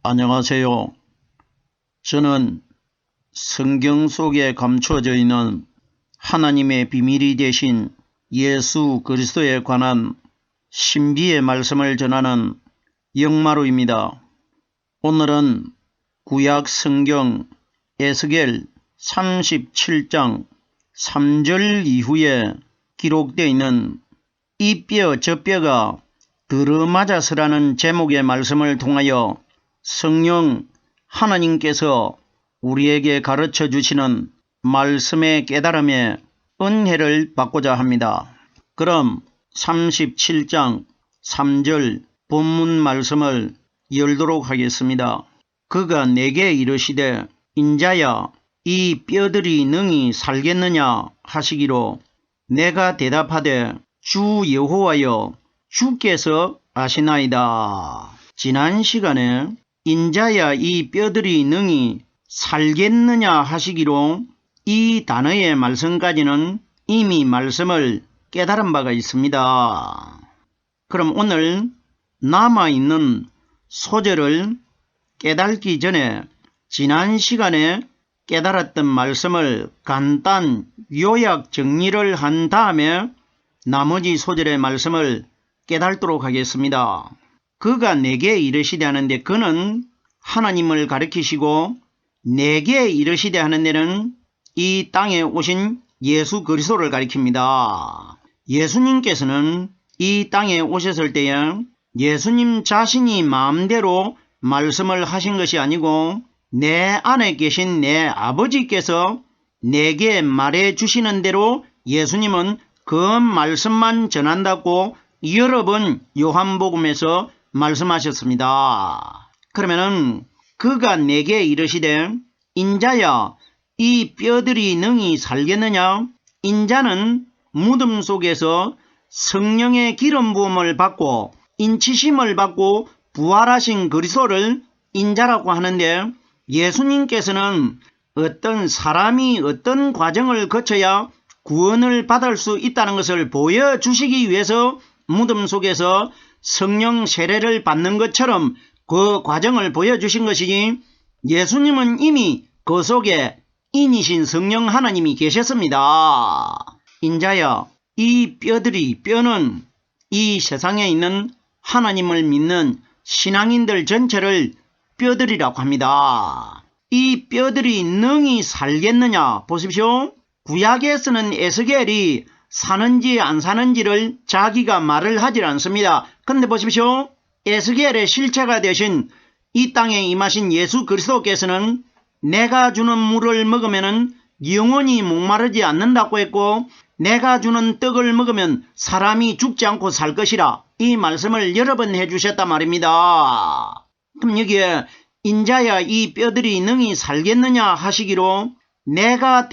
안녕하세요. 저는 성경 속에 감춰져 있는 하나님의 비밀이 되신 예수 그리스도에 관한 신비의 말씀을 전하는 영마루입니다. 오늘은 구약 성경 에스겔 37장 3절 이후에 기록되어 있는 이 뼈 저 뼈가 들어맞아서라는 제목의 말씀을 통하여 성령 하나님께서 우리에게 가르쳐 주시는 말씀의 깨달음에 은혜를 받고자 합니다. 그럼 37장 3절 본문 말씀을 열도록 하겠습니다. 그가 내게 이르시되 인자야 이 뼈들이 능히 살겠느냐 하시기로 내가 대답하되 주 여호와여 주께서 아시나이다. 지난 시간에 인자야 이 뼈들이 능히 살겠느냐 하시기로 이 단어의 말씀까지는 이미 말씀을 깨달은 바가 있습니다. 그럼 오늘 남아있는 소절을 깨닫기 전에 지난 시간에 깨달았던 말씀을 간단 요약 정리를 한 다음에 나머지 소절의 말씀을 깨닫도록 하겠습니다. 그가 내게 이르시되 하는데 그는 하나님을 가리키시고 내게 이르시되 하는 데는 이 땅에 오신 예수 그리스도를 가리킵니다. 예수님께서는 이 땅에 오셨을 때에 예수님 자신이 마음대로 말씀을 하신 것이 아니고 내 안에 계신 내 아버지께서 내게 말해 주시는 대로 예수님은 그 말씀만 전한다고 여러 번 요한복음에서 말씀하셨습니다. 그러면은 그가 내게 이르시되 인자야 이 뼈들이 능히 살겠느냐? 인자는 무덤 속에서 성령의 기름 부음을 받고 인치심을 받고 부활하신 그리스도를 인자라고 하는데 예수님께서는 어떤 사람이 어떤 과정을 거쳐야 구원을 받을 수 있다는 것을 보여주시기 위해서 무덤 속에서 성령 세례를 받는 것처럼 그 과정을 보여주신 것이지 예수님은 이미 그 속에 인이신 성령 하나님이 계셨습니다. 인자야 이 뼈는 이 세상에 있는 하나님을 믿는 신앙인들 전체를 뼈들이라고 합니다. 이 뼈들이 능히 살겠느냐 보십시오. 구약에서는 에스겔이 사는지 안 사는지를 자기가 말을 하질 않습니다. 그런데 보십시오. 에스겔의 실체가 되신 이 땅에 임하신 예수 그리스도께서는 내가 주는 물을 먹으면 영원히 목마르지 않는다고 했고 내가 주는 떡을 먹으면 사람이 죽지 않고 살 것이라 이 말씀을 여러 번 해주셨단 말입니다. 그럼 여기에 인자야 이 뼈들이 능히 살겠느냐 하시기로 내가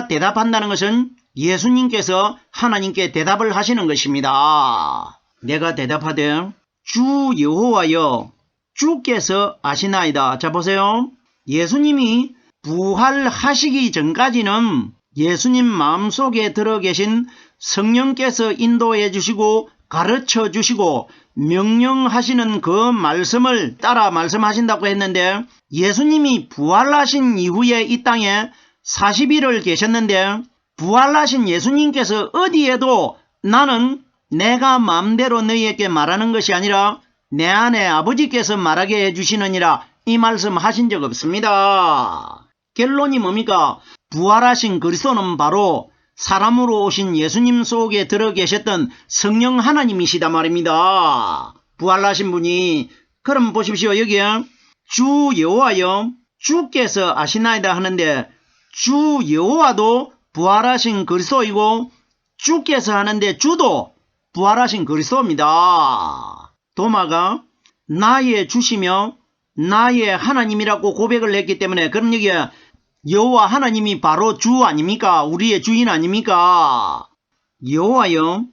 대답한다는 것은 예수님께서 하나님께 대답을 하시는 것입니다. 내가 대답하되 주 여호와여 주께서 아시나이다. 자 보세요. 예수님이 부활하시기 전까지는 예수님 마음속에 들어 계신 성령께서 인도해 주시고 가르쳐 주시고 명령하시는 그 말씀을 따라 말씀하신다고 했는데 예수님이 부활하신 이후에 이 땅에 40일을 계셨는데 부활하신 예수님께서 어디에도 나는 내가 마음대로 너희에게 말하는 것이 아니라 내 안에 아버지께서 말하게 해주시느니라 이 말씀 하신 적 없습니다. 결론이 뭡니까? 부활하신 그리스도는 바로 사람으로 오신 예수님 속에 들어 계셨던 성령 하나님이시다 말입니다. 부활하신 분이. 그럼 보십시오. 여기에 주 여호와여 주께서 아시나이다 하는데 주 여호와도 부활하신 그리스도이고 주께서 하는데 주도 부활하신 그리스도입니다. 도마가 나의 주시며 나의 하나님이라고 고백을 했기 때문에 그럼 여기에 여호와 하나님이 바로 주 아닙니까? 우리의 주인 아닙니까? 여호와여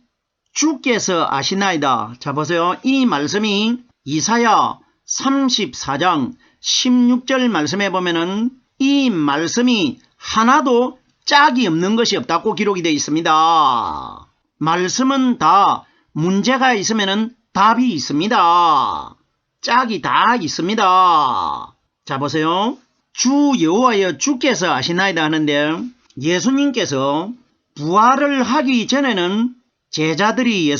주께서 아시나이다. 자 보세요. 이 말씀이 이사야 34장 16절 말씀에 보면은 이 말씀이 하나도 짝이 없는 것이 없다고 기록이 되어 있습니다. 말씀은 다 문제가 있으면 답이 있습니다. 짝이 다 있습니다. 자 보세요. 주 여호와여 주께서 아시나이다 하는데 예수님께서 부활을 하기 전에는 제자들이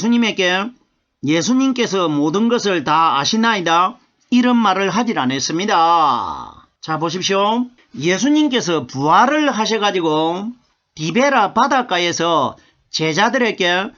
예수님께서 모든 것을 다 아시나이다 이런 말을 하질 않았습니다. 자 보십시오. 예수님께서 부활을 하셔가지고 디베라 바닷가에서 제자들에게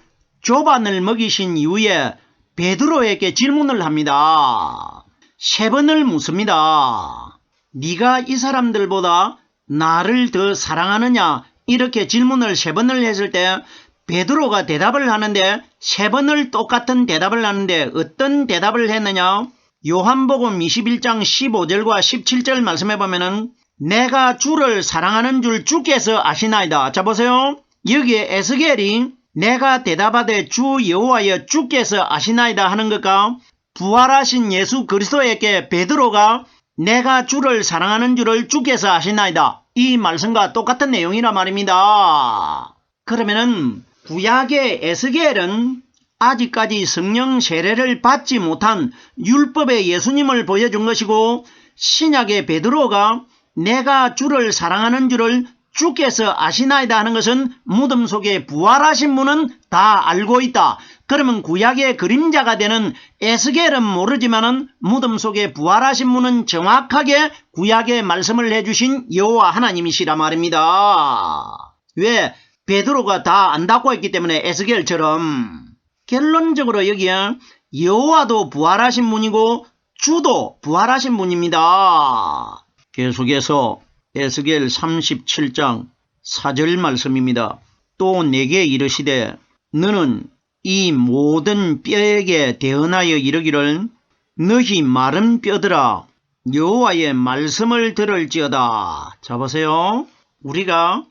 조반을 먹이신 이후에 베드로에게 질문을 합니다. 3번을 묻습니다. 네가 이 사람들보다 나를 더 사랑하느냐 이렇게 질문을 3번을 했을 때 베드로가 대답을 하는데 3번을 똑같은 대답을 하는데 어떤 대답을 했느냐. 요한복음 21장 15절과 17절 말씀해 보면은 내가 주를 사랑하는 줄 주께서 아시나이다. 자 보세요. 여기에 에스겔이 내가 대답하되 주 여호와여 주께서 아시나이다 하는 것과 부활하신 예수 그리스도에게 베드로가 내가 주를 사랑하는 줄을 주께서 아시나이다 이 말씀과 똑같은 내용이라 말입니다. 그러면은 구약의 에스겔은 아직까지 성령 세례를 받지 못한 율법의 예수님을 보여준 것이고 신약의 베드로가 내가 주를 사랑하는 줄을 주께서 아시나이다 하는 것은 무덤 속에 부활하신 분은 다 알고 있다. 그러면 구약의 그림자가 되는 에스겔은 모르지만은 무덤 속에 부활하신 분은 정확하게 구약의 말씀을 해주신 여호와 하나님이시라 말입니다. 왜? 베드로가 다 안다고 했기 때문에 에스겔처럼. 결론적으로 여기에 여호와도 부활하신 분이고 주도 부활하신 분입니다. 계속해서 에스겔 37장 4절 말씀입니다. 또 내게 이르시되 너는 이 모든 뼈에게 대언하여 이르기를 너희 마른 뼈들아 여호와의 말씀을 들을지어다. 자 보세요. 우리가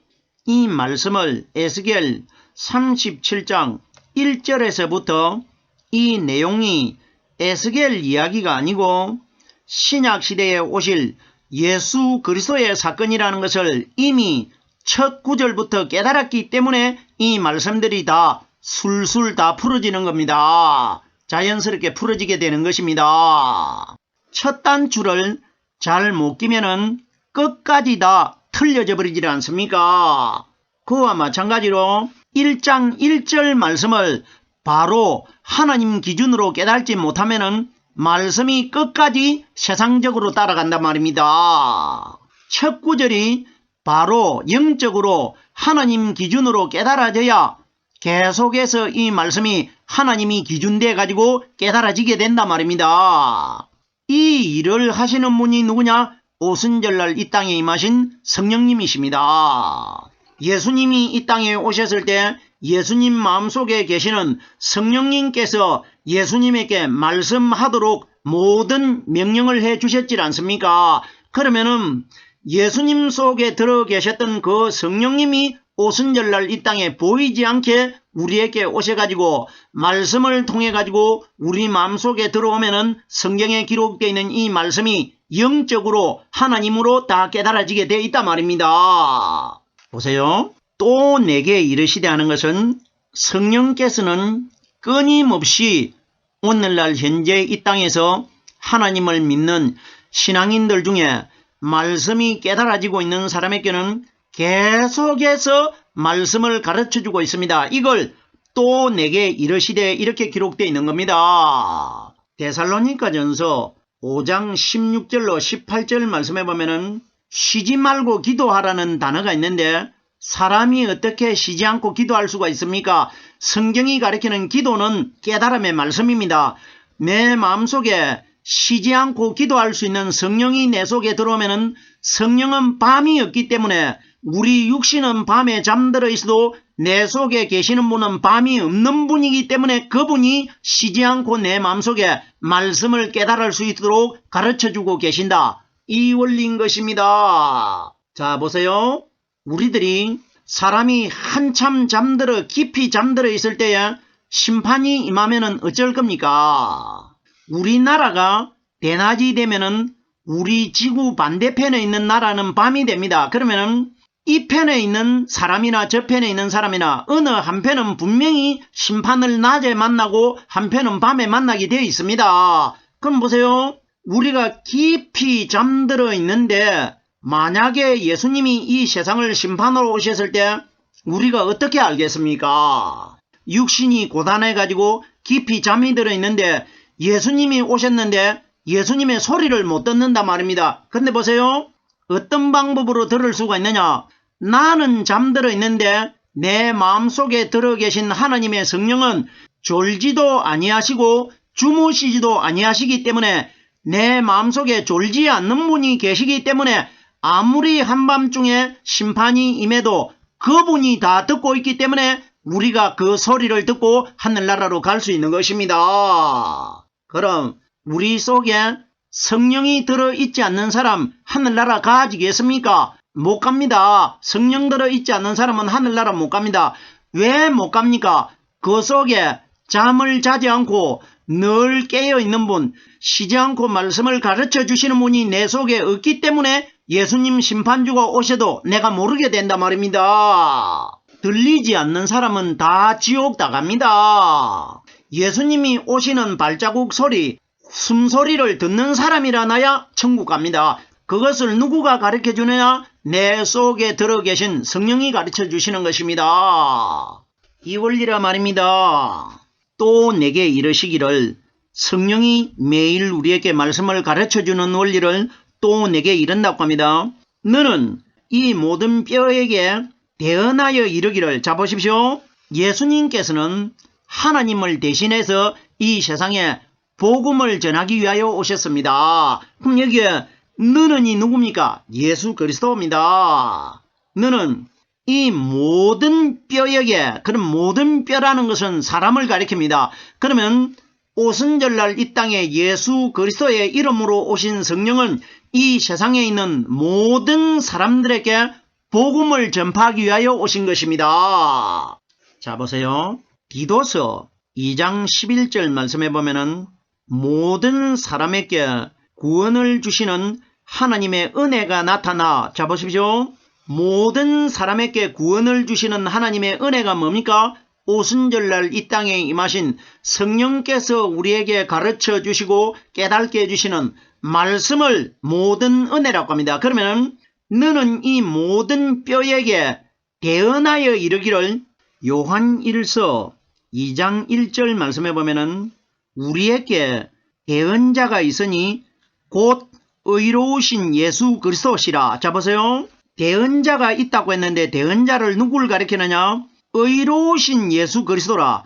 이 말씀을 에스겔 37장 1절에서부터 이 내용이 에스겔 이야기가 아니고 신약시대에 오실 예수 그리스도의 사건이라는 것을 이미 첫 구절부터 깨달았기 때문에 이 말씀들이 다 술술 다 풀어지는 겁니다. 자연스럽게 풀어지게 되는 것입니다. 첫 단추를 잘 못 끼면은 끝까지 다 틀려져 버리지 않습니까? 그와 마찬가지로 1장 1절 말씀을 바로 하나님 기준으로 깨달지 못하면은 말씀이 끝까지 세상적으로 따라간단 말입니다. 첫 구절이 바로 영적으로 하나님 기준으로 깨달아져야 계속해서 이 말씀이 하나님이 기준돼 가지고 깨달아지게 된단 말입니다. 이 일을 하시는 분이 누구냐? 오순절날 이 땅에 임하신 성령님이십니다. 예수님이 이 땅에 오셨을 때 예수님 마음속에 계시는 성령님께서 예수님에게 말씀하도록 모든 명령을 해 주셨지 않습니까? 그러면은 예수님 속에 들어 계셨던 그 성령님이 오순절날 이 땅에 보이지 않게 우리에게 오셔가지고 말씀을 통해가지고 우리 마음속에 들어오면은 성경에 기록되어 있는 이 말씀이 영적으로 하나님으로 다 깨달아지게 되어 있단 말입니다. 보세요. 또 내게 이르시되 하는 것은 성령께서는 끊임없이 오늘날 현재 이 땅에서 하나님을 믿는 신앙인들 중에 말씀이 깨달아지고 있는 사람에게는 계속해서 말씀을 가르쳐주고 있습니다. 이걸 또 내게 이르시되 이렇게 기록되어 있는 겁니다. 데살로니가전서 5장 16절로 18절 말씀해 보면은 쉬지 말고 기도하라는 단어가 있는데 사람이 어떻게 쉬지 않고 기도할 수가 있습니까? 성경이 가리키는 기도는 깨달음의 말씀입니다. 내 마음속에 쉬지 않고 기도할 수 있는 성령이 내 속에 들어오면은 성령은 밤이 없기 때문에 우리 육신은 밤에 잠들어 있어도 내 속에 계시는 분은 밤이 없는 분이기 때문에 그분이 쉬지 않고 내 마음속에 말씀을 깨달을 수 있도록 가르쳐주고 계신다. 이 원리인 것입니다. 자 보세요. 우리들이 사람이 한참 잠들어 깊이 잠들어 있을 때에 심판이 임하면은 어쩔 겁니까? 우리나라가 대낮이 되면은 우리 지구 반대편에 있는 나라는 밤이 됩니다. 그러면은 이 편에 있는 사람이나 저 편에 있는 사람이나 어느 한편은 분명히 심판을 낮에 만나고 한편은 밤에 만나게 되어 있습니다. 그럼 보세요. 우리가 깊이 잠들어 있는데 만약에 예수님이 이 세상을 심판하러 오셨을 때 우리가 어떻게 알겠습니까? 육신이 고단해가지고 깊이 잠이 들어 있는데 예수님이 오셨는데 예수님의 소리를 못 듣는단 말입니다. 근데 보세요. 어떤 방법으로 들을 수가 있느냐? 나는 잠들어 있는데 내 마음속에 들어 계신 하나님의 성령은 졸지도 아니하시고 주무시지도 아니하시기 때문에 내 마음속에 졸지 않는 분이 계시기 때문에 아무리 한밤중에 심판이 임해도 그분이 다 듣고 있기 때문에 우리가 그 소리를 듣고 하늘나라로 갈 수 있는 것입니다. 그럼 우리 속에 성령이 들어있지 않는 사람 하늘나라 가지겠습니까? 못 갑니다. 성령 들어있지 않는 사람은 하늘나라 못 갑니다. 왜 못 갑니까? 그 속에 잠을 자지 않고 늘 깨어있는 분, 쉬지 않고 말씀을 가르쳐 주시는 분이 내 속에 없기 때문에 예수님 심판주가 오셔도 내가 모르게 된단 말입니다. 들리지 않는 사람은 다 지옥 나갑니다. 예수님이 오시는 발자국 소리, 숨소리를 듣는 사람이라나야 천국 갑니다. 그것을 누구가 가르쳐 주느냐? 내 속에 들어 계신 성령이 가르쳐 주시는 것입니다. 이 원리라 말입니다. 또 내게 이르시기를, 성령이 매일 우리에게 말씀을 가르쳐 주는 원리를 또 내게 이른다고 합니다. 너는 이 모든 뼈에게 대언하여 이르기를. 자 보십시오. 예수님께서는 하나님을 대신해서 이 세상에 복음을 전하기 위하여 오셨습니다. 그럼 여기에 너는이 누굽니까? 예수 그리스도입니다. 너는 이 모든 뼈에게, 그럼 모든 뼈라는 것은 사람을 가리킵니다. 그러면 오순절날 이 땅에 예수 그리스도의 이름으로 오신 성령은 이 세상에 있는 모든 사람들에게 복음을 전파하기 위하여 오신 것입니다. 자 보세요. 디도서 2장 11절 말씀해 보면은 모든 사람에게 구원을 주시는 하나님의 은혜가 나타나. 자 보십시오. 모든 사람에게 구원을 주시는 하나님의 은혜가 뭡니까? 오순절날 이 땅에 임하신 성령께서 우리에게 가르쳐 주시고 깨닫게 해주시는 말씀을 모든 은혜라고 합니다. 그러면 너는 이 모든 뼈에게 대언하여 이르기를. 요한 1서 2장 1절 말씀해 보면은 우리에게 대언자가 있으니 곧 의로우신 예수 그리스도시라. 자 보세요. 대언자가 있다고 했는데 대언자를 누구를 가리키느냐? 의로우신 예수 그리스도라.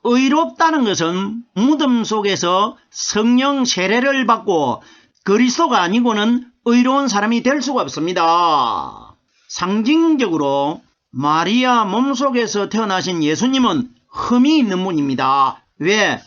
의롭다는 것은 무덤 속에서 성령 세례를 받고 그리스도가 아니고는 의로운 사람이 될 수가 없습니다. 상징적으로 마리아 몸속에서 태어나신 예수님은 흠이 있는 분입니다. 왜?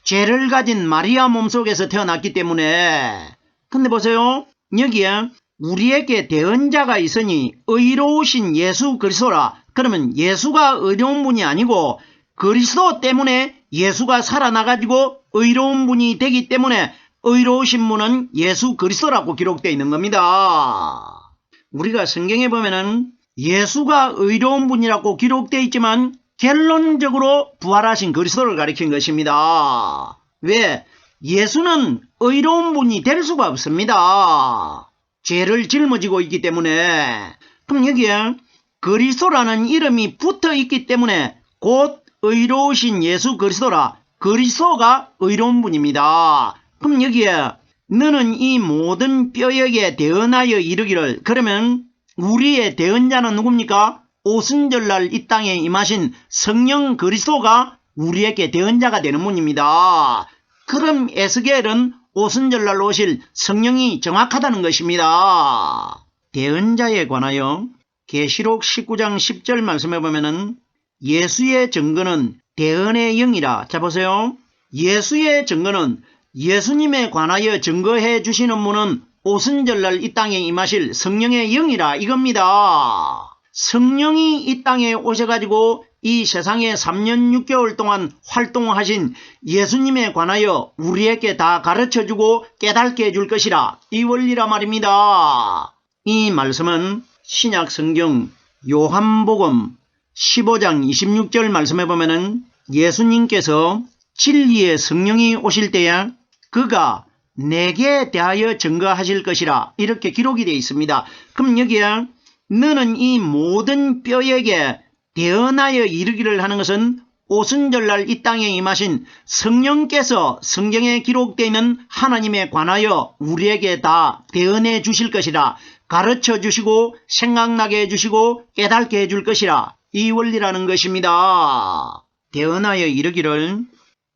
죄를 가진 마리아 몸속에서 태어났기 때문에. 근데 보세요. 여기에 우리에게 대언자가 있으니 의로우신 예수 그리스도라. 그러면 예수가 의로운 분이 아니고 그리스도 때문에 예수가 살아나가지고 의로운 분이 되기 때문에 의로우신 분은 예수 그리스도라고 기록되어 있는 겁니다. 우리가 성경에 보면은 예수가 의로운 분이라고 기록되어 있지만 결론적으로 부활하신 그리스도를 가리킨 것입니다. 왜? 예수는 의로운 분이 될 수가 없습니다. 죄를 짊어지고 있기 때문에. 그럼 여기에 그리스도라는 이름이 붙어 있기 때문에 곧 의로우신 예수 그리스도라. 그리스도가 의로운 분입니다. 그럼 여기에 너는 이 모든 뼈에게 대언하여 이르기를. 그러면 우리의 대언자는 누굽니까? 오순절날 이 땅에 임하신 성령 그리스도가 우리에게 대언자가 되는 분입니다. 그럼 에스겔은 오순절날 오실 성령이 정확하다는 것입니다. 대언자에 관하여 계시록 19장 10절 말씀해 보면은 예수의 증거는 대언의 영이라. 자 보세요. 예수의 증거는 예수님에 관하여 증거해 주시는 분은 오순절날 이 땅에 임하실 성령의 영이라 이겁니다. 성령이 이 땅에 오셔가지고 이 세상에 3년 6개월 동안 활동하신 예수님에 관하여 우리에게 다 가르쳐주고 깨닫게 해줄 것이라. 이 원리라 말입니다. 이 말씀은 신약 성경 요한복음 15장 26절 말씀해 보면은 예수님께서 진리의 성령이 오실 때에 그가 내게 대하여 증거하실 것이라 이렇게 기록이 되어 있습니다. 그럼 여기에 너는 이 모든 뼈에게 대언하여 이르기를 하는 것은 오순절날 이 땅에 임하신 성령께서 성경에 기록되어 있는 하나님에 관하여 우리에게 다 대언해 주실 것이라, 가르쳐 주시고 생각나게 해주시고 깨닫게 해줄 것이라, 이 원리라는 것입니다. 대언하여 이르기를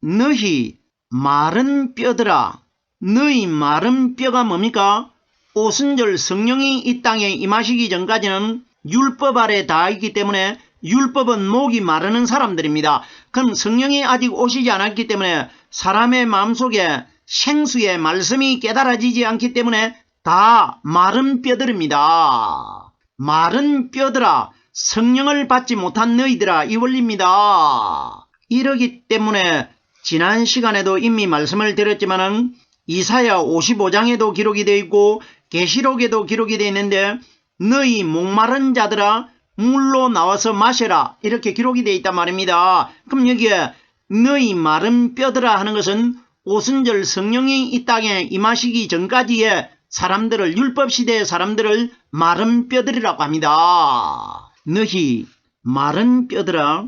너희 마른 뼈들아. 너희 마른 뼈가 뭡니까? 오순절 성령이 이 땅에 임하시기 전까지는 율법 아래 다 있기 때문에 율법은 목이 마르는 사람들입니다. 그럼 성령이 아직 오시지 않았기 때문에 사람의 마음속에 생수의 말씀이 깨달아지지 않기 때문에 다 마른 뼈들입니다. 마른 뼈들아, 성령을 받지 못한 너희들아, 이 원리입니다. 이러기 때문에 지난 시간에도 이미 말씀을 드렸지만은 이사야 55장에도 기록이 되어 있고 계시록에도 기록이 되어 있는데 너희 목마른 자들아 물로 나와서 마셔라 이렇게 기록이 되어 있단 말입니다. 그럼 여기에 너희 마른 뼈들아 하는 것은 오순절 성령이 이 땅에 임하시기 전까지의 사람들을, 율법시대의 사람들을 마른 뼈들이라고 합니다. 너희 마른 뼈들아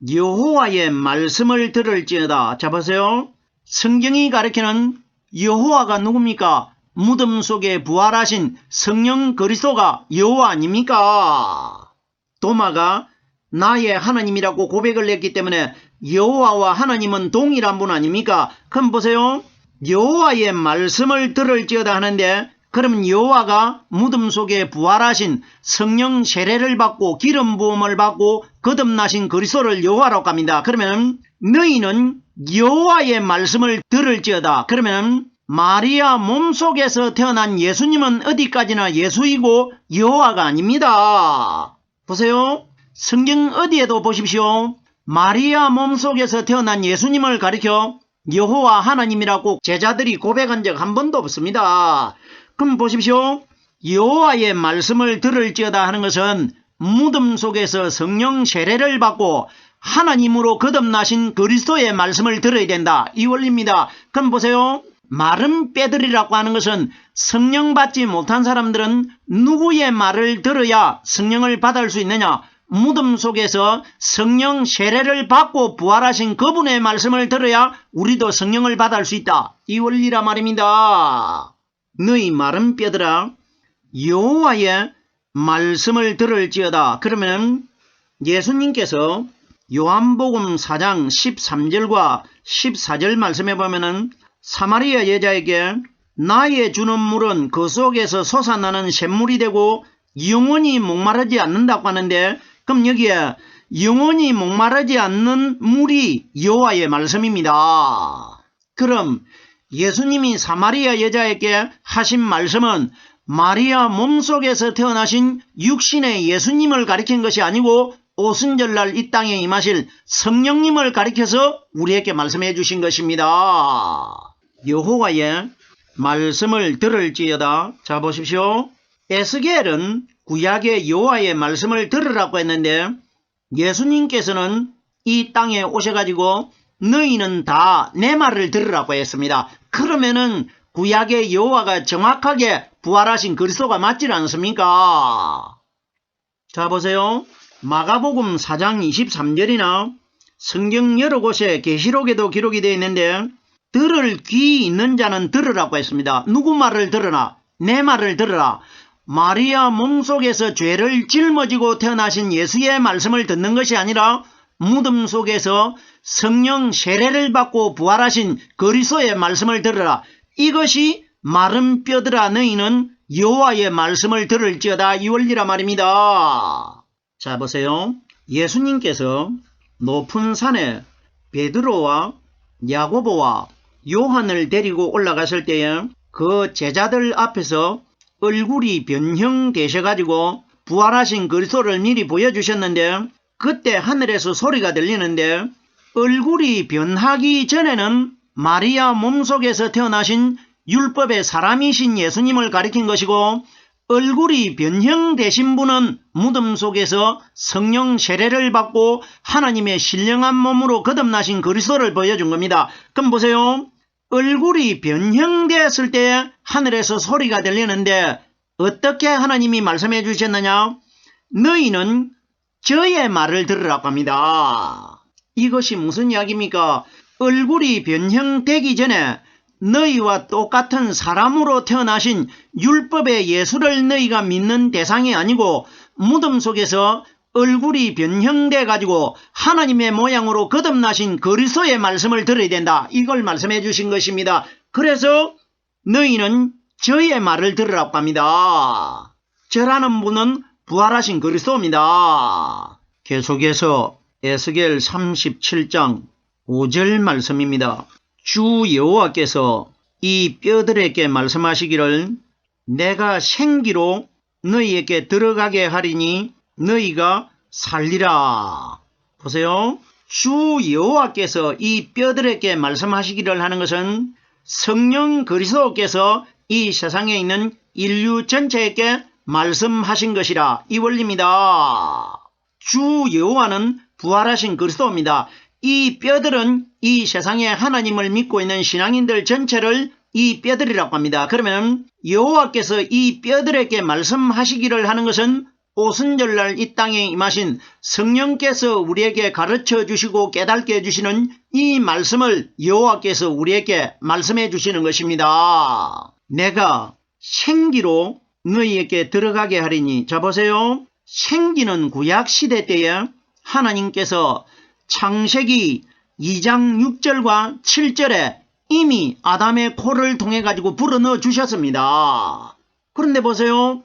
여호와의 말씀을 들을지어다. 자 보세요. 성경이 가리키는 여호와가 누굽니까? 무덤 속에 부활하신 성령 그리스도가 여호와 아닙니까? 도마가 나의 하나님이라고 고백을 했기 때문에 여호와와 하나님은 동일한 분 아닙니까? 그럼 보세요. 여호와의 말씀을 들을지어다 하는데 그럼 여호와가 무덤 속에 부활하신 성령 세례를 받고 기름 부음을 받고 거듭나신 그리스도를 여호와라고 합니다. 그러면 너희는 여호와의 말씀을 들을지어다. 그러면 마리아 몸속에서 태어난 예수님은 어디까지나 예수이고 여호와가 아닙니다. 보세요. 성경 어디에도 보십시오. 마리아 몸속에서 태어난 예수님을 가리켜 여호와 하나님이라고 제자들이 고백한 적 한 번도 없습니다. 그럼 보십시오. 여호와의 말씀을 들을지어다 하는 것은 무덤 속에서 성령 세례를 받고 하나님으로 거듭나신 그리스도의 말씀을 들어야 된다. 이 원리입니다. 그럼 보세요. 마른 뼈들이라고 하는 것은 성령 받지 못한 사람들은 누구의 말을 들어야 성령을 받을 수 있느냐? 무덤 속에서 성령 세례를 받고 부활하신 그분의 말씀을 들어야 우리도 성령을 받을 수 있다. 이 원리라 말입니다. 너희 마른 뼈들아 여호와의 말씀을 들을지어다. 그러면 예수님께서 요한복음 4장 13절과 14절 말씀해 보면은 사마리아 여자에게 나의 주는 물은 그 속에서 솟아나는 샘물이 되고 영원히 목마르지 않는다고 하는데 그럼 여기에 영원히 목마르지 않는 물이 여호와의 말씀입니다. 그럼 예수님이 사마리아 여자에게 하신 말씀은 마리아 몸속에서 태어나신 육신의 예수님을 가리킨 것이 아니고 오순절날 이 땅에 임하실 성령님을 가리켜서 우리에게 말씀해 주신 것입니다. 여호와의 말씀을 들을지어다. 자 보십시오. 에스겔은 구약의 여호와의 말씀을 들으라고 했는데 예수님께서는 이 땅에 오셔가지고 너희는 다 내 말을 들으라고 했습니다. 그러면은 구약의 여호와가 정확하게 부활하신 그리스도가 맞지 않습니까? 자 보세요. 마가복음 4장 23절이나 성경 여러 곳에 계시록에도 기록이 되어 있는데 들을 귀 있는 자는 들으라고 했습니다. 누구 말을 들으나? 내 말을 들으라. 마리아 몸속에서 죄를 짊어지고 태어나신 예수의 말씀을 듣는 것이 아니라 무덤 속에서 성령 세례를 받고 부활하신 그리스도의 말씀을 들으라. 이것이 마른 뼈들아 너희는 여호와의 말씀을 들을지어다. 이 원리라 말입니다. 자 보세요. 예수님께서 높은 산에 베드로와 야고보와 요한을 데리고 올라갔을 때에 그 제자들 앞에서 얼굴이 변형되셔가지고 부활하신 그리스도를 미리 보여주셨는데 그때 하늘에서 소리가 들리는데 얼굴이 변하기 전에는 마리아 몸속에서 태어나신 율법의 사람이신 예수님을 가리킨 것이고 얼굴이 변형되신 분은 무덤 속에서 성령 세례를 받고 하나님의 신령한 몸으로 거듭나신 그리스도를 보여준 겁니다. 그럼 보세요. 얼굴이 변형되었을 때 하늘에서 소리가 들리는데 어떻게 하나님이 말씀해 주셨느냐? 너희는 저의 말을 들으라고 합니다. 이것이 무슨 이야기입니까? 얼굴이 변형되기 전에 너희와 똑같은 사람으로 태어나신 율법의 예수를 너희가 믿는 대상이 아니고 무덤 속에서 얼굴이 변형돼 가지고 하나님의 모양으로 거듭나신 그리스도의 말씀을 들어야 된다. 이걸 말씀해 주신 것입니다. 그래서 너희는 저의 말을 들으라고 합니다. 저라는 분은 부활하신 그리스도입니다. 계속해서 에스겔 37장 5절 말씀입니다. 주 여호와께서 이 뼈들에게 말씀하시기를 내가 생기로 너희에게 들어가게 하리니 너희가 살리라. 보세요. 주 여호와께서 이 뼈들에게 말씀하시기를 하는 것은 성령 그리스도께서 이 세상에 있는 인류 전체에게 말씀하신 것이라 이 원리입니다. 주 여호와는 부활하신 그리스도입니다. 이 뼈들은 이 세상에 하나님을 믿고 있는 신앙인들 전체를 이 뼈들이라고 합니다. 그러면 여호와께서 이 뼈들에게 말씀하시기를 하는 것은 오순절날 이 땅에 임하신 성령께서 우리에게 가르쳐 주시고 깨닫게 해주시는 이 말씀을 여호와께서 우리에게 말씀해 주시는 것입니다. 내가 생기로 너희에게 들어가게 하리니. 자 보세요. 생기는 구약시대 때에 하나님께서 창세기 2장 6절과 7절에 이미 아담의 코를 통해 가지고 불어넣어 주셨습니다. 그런데 보세요.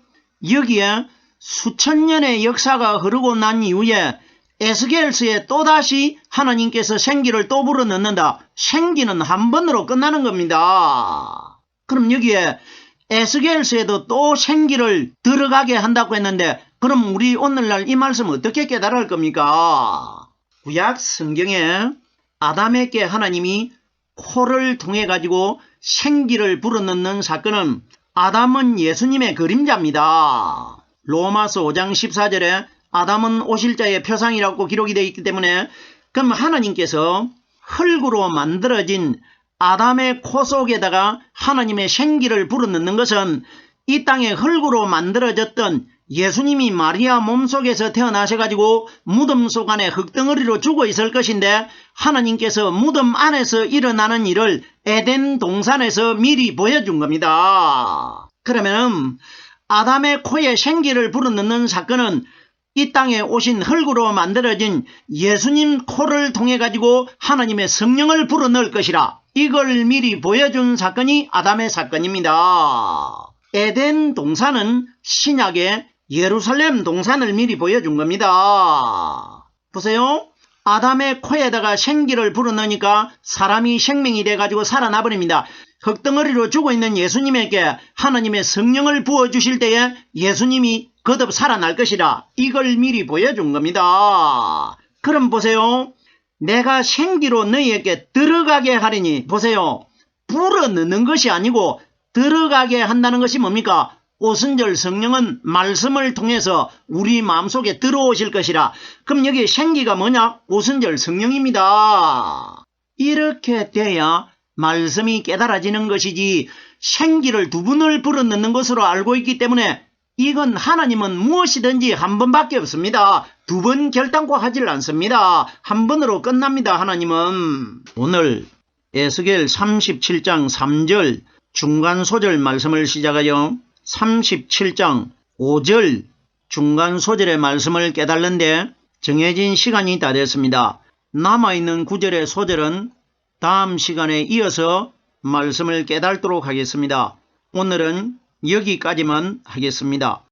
여기에 수천 년의 역사가 흐르고 난 이후에 에스겔서에 또다시 하나님께서 생기를 또 불어넣는다. 생기는 한 번으로 끝나는 겁니다. 그럼 여기에 에스겔서에도 또 생기를 들어가게 한다고 했는데 그럼 우리 오늘날 이 말씀 어떻게 깨달을 겁니까? 구약 성경에 아담에게 하나님이 코를 통해 가지고 생기를 불어넣는 사건은 아담은 예수님의 그림자입니다. 로마서 5장 14절에 아담은 오실자의 표상이라고 기록이 되어 있기 때문에 그럼 하나님께서 흙으로 만들어진 아담의 코 속에다가 하나님의 생기를 불어넣는 것은 이 땅에 흙으로 만들어졌던 예수님이 마리아 몸속에서 태어나셔가지고 무덤 속 안에 흙덩어리로 죽어 있을 것인데 하나님께서 무덤 안에서 일어나는 일을 에덴 동산에서 미리 보여준 겁니다. 그러면 아담의 코에 생기를 불어넣는 사건은 이 땅에 오신 흙으로 만들어진 예수님 코를 통해 가지고 하나님의 성령을 불어넣을 것이라 이걸 미리 보여준 사건이 아담의 사건입니다. 에덴 동산은 신약의 예루살렘 동산을 미리 보여준 겁니다. 보세요. 아담의 코에다가 생기를 불어넣으니까 사람이 생명이 돼가지고 살아나버립니다. 흙덩어리로 죽어있는 예수님에게 하나님의 성령을 부어주실 때에 예수님이 거듭 살아날 것이라 이걸 미리 보여준 겁니다. 그럼 보세요. 내가 생기로 너희에게 들어가게 하리니. 보세요. 불어넣는 것이 아니고 들어가게 한다는 것이 뭡니까? 오순절 성령은 말씀을 통해서 우리 마음속에 들어오실 것이라. 그럼 여기 생기가 뭐냐? 오순절 성령입니다. 이렇게 돼야 말씀이 깨달아지는 것이지 생기를 두 분을 불어넣는 것으로 알고 있기 때문에 이건 하나님은 무엇이든지 한 번밖에 없습니다. 두 번 결단코 하질 않습니다. 한 번으로 끝납니다. 하나님은. 오늘 에스겔 37장 3절 중간 소절 말씀을 시작하여 37장 5절 중간 소절의 말씀을 깨달는데 정해진 시간이 다 됐습니다. 남아있는 9절의 소절은 다음 시간에 이어서 말씀을 깨닫도록 하겠습니다. 오늘은 여기까지만 하겠습니다.